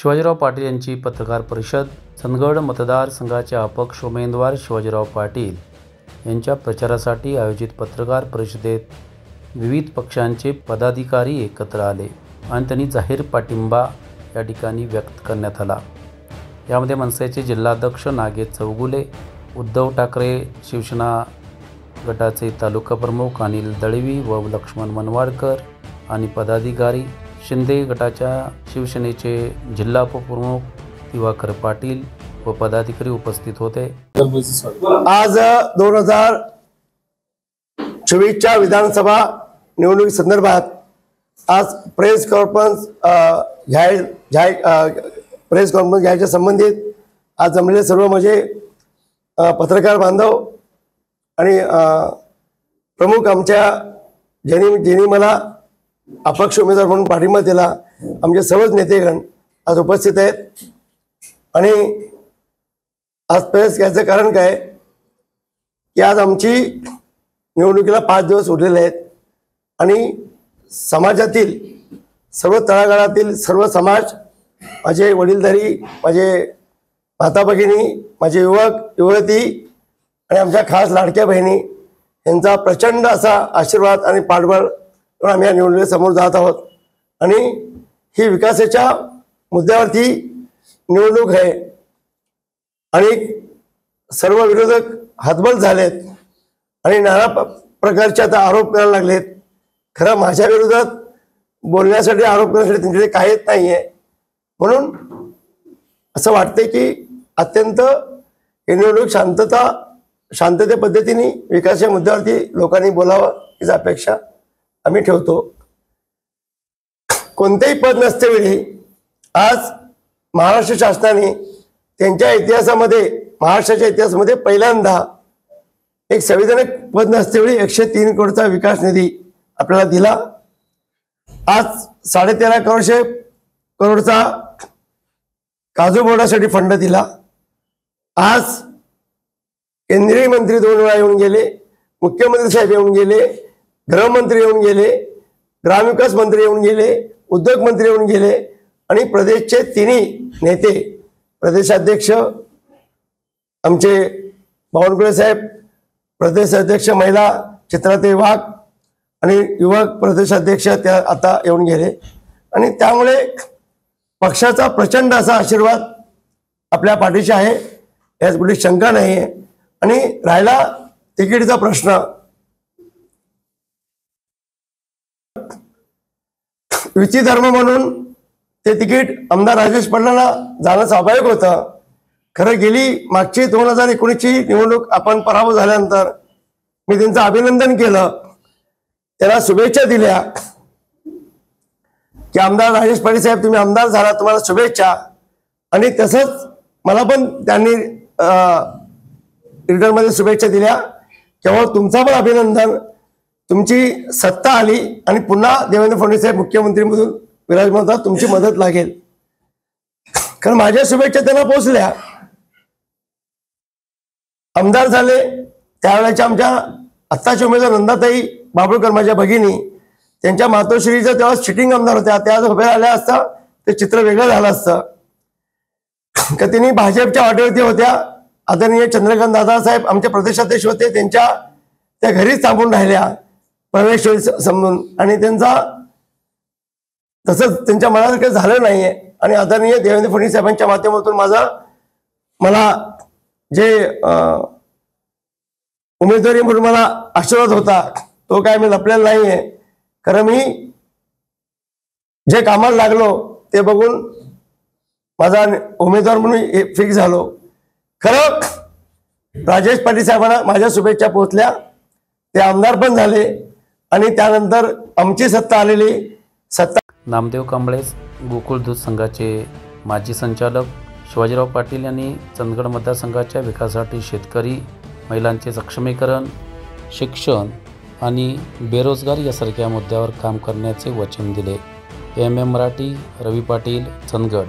शिवाजीराव पाटील यांची पत्रकार परिषद. चंदगड मतदारसंघाचे अपक्ष उमेदवार शिवाजीराव पाटील यांच्या प्रचारासाठी आयोजित पत्रकार परिषदेत विविध पक्षांचे पदाधिकारी एकत्र आले आणि त्यांनी जाहीर पाठिंबा या ठिकाणी व्यक्त करण्यात आला. यामध्ये मनसेचे जिल्हाध्यक्ष नागेश चौगुले, उद्धव ठाकरे शिवसेना गटाचे तालुका प्रमुख अनिल दळवी व लक्ष्मण मनवाडकर आणि पदाधिकारी, शिंदे गटाच्या शिवसेनेचे जिल्हा उपप्रमुख दिवाकर पाटील व पदाधिकारी उपस्थित होते. आज 2024च्या विधानसभा निवडणुकी संदर्भात आज प्रेस कॉन्फरन्स घ्यायच्या संबंधित आज जमलेले सर्व म्हणजे पत्रकार बांधव आणि प्रमुख आमच्या ज्यांनी मला अपक्ष उमेदवार म्हणून पाठिंबा दिला, आमचे सर्वच नेतेगण आज उपस्थित आहेत. आणि आज प्रेस घ्यायचं कारण काय की आज आमची निवडणुकीला 5 दिवस उरलेले आहेत आणि समाजातील सर्व तळागाळातील सर्व समाज, माझे वडीलधारी, माझे माता भगिनी, माझे युवक युवती आणि आमच्या खास लाडक्या बहिणी यांचा प्रचंड असा आशीर्वाद आणि पाठबळ आम्ही या निवडणुकीसमोर जात आहोत. आणि ही विकासाच्या मुद्द्यावरती निवडणूक आहे आणि सर्व विरोधक हतबल झालेत आणि नाना प्रकारचे आता आरोप करायला लागलेत. खरं माझ्या विरोधात बोलण्यासाठी, आरोप करण्यासाठी त्यांच्याकडे काहीच नाही आहे. म्हणून असं वाटते की अत्यंत ही निवडणूक शांतते पद्धतीने विकासाच्या मुद्द्यावरती लोकांनी बोलावं हीच अपेक्षा आम्ही ठेवतो. कोणतेही पद नसतेवेळी आज महाराष्ट्र शासनाने त्यांच्या इतिहासामध्ये, महाराष्ट्राच्या इतिहासामध्ये पहिल्यांदा एक संविधानिक पद नसतेवेळी 103 कोटीचा विकास निधी आपल्याला दिला. आज 13.5 करोडचा काजू बोर्डासाठी फंड दिला. आज केंद्रीय मंत्री 2 वेळा येऊन गेले, मुख्यमंत्री साहेब येऊन गेले, गृहमंत्री येऊन गेले, ग्रामविकास मंत्री येऊन गेले, उद्योग मंत्री येऊन गेले आणि प्रदेशचे तिन्ही नेते, प्रदेशाध्यक्ष आमचे बावनकुळे साहेब, प्रदेशाध्यक्ष महिला चित्राताई वाघ आणि युवक प्रदेशाध्यक्ष त्या आता येऊन गेले. आणि त्यामुळे पक्षाचा प्रचंड असा आशीर्वाद आपल्या पाठीशी आहे, यात कुठली शंका नाही आहे. आणि राहिला तिकीटचा प्रश्न, युती धर्म म्हणून ते तिकीट आमदार राजेश पाटलांना जाणं स्वाभाविक होतं. खरं गेली मागची 2019ची निवडणूक आपण पराभव झाल्यानंतर मी त्यांचं अभिनंदन केलं, त्याला शुभेच्छा दिल्या की आमदार राजेश पाटील साहेब तुम्ही आमदार झाला, तुम्हाला शुभेच्छा. आणि तसंच मला पण त्यांनी रिटर्नमध्ये शुभेच्छा दिल्या. केवळ तुमचं पण अभिनंदन, तुमची सत्ता आली आणि पुन्हा देवेंद्र फडणवीस साहेब मुख्यमंत्रीमधून विराजमान होतात, तुमची मदत लागेल. कारण माझ्या शुभेच्छा त्यांना पोहोचल्या. आमदार झाले त्यावेळेच्या आमच्या आत्ताचे उमेदवार नंदाताई बाबुळकर, माझ्या भगिनी, त्यांच्या मातोश्रीचं तेव्हा सिटिंग आमदार होत्या, त्या उभ्या आल्या असता ते चित्र वेगळं झालं असतं. का त्यांनी भाजपच्या वाटेवरती होत्या. आदरणीय चंद्रकांत दादासाहेब आमचे प्रदेशाध्यक्ष होते, त्या घरीच थांबून राहिल्या प्रवेश समजून. आणि तसंच त्यांच्या मनात काही झालं नाहीये. आणि आदरणीय देवेंद्र फडणवीस साहेबांच्या माध्यमातून मला जे उमेदवारी म्हणून मला आशीर्वाद होता तो काय मी लपलेला नाहीये. खरं मी जे कामाला लागलो ते बघून माझा उमेदवार म्हणून फिक्स झालो. खरं राजेश पाटील साहेबांना माझ्या शुभेच्छा पोहोचल्या, ते आमदार पण झाले आणि त्यानंतर आमची सत्ता आलेली. नामदेव कांबळेस, गोकुळ दूध संघाचे माजी संचालक शिवाजीराव पाटील यांनी चंदगड मतदारसंघाच्या विकासासाठी शेतकरी, महिलांचे सक्षमीकरण, शिक्षण आणि बेरोजगारी यासारख्या मुद्द्यावर काम करण्याचे वचन दिले. PM मराठी, रवी पाटील, चंदगड.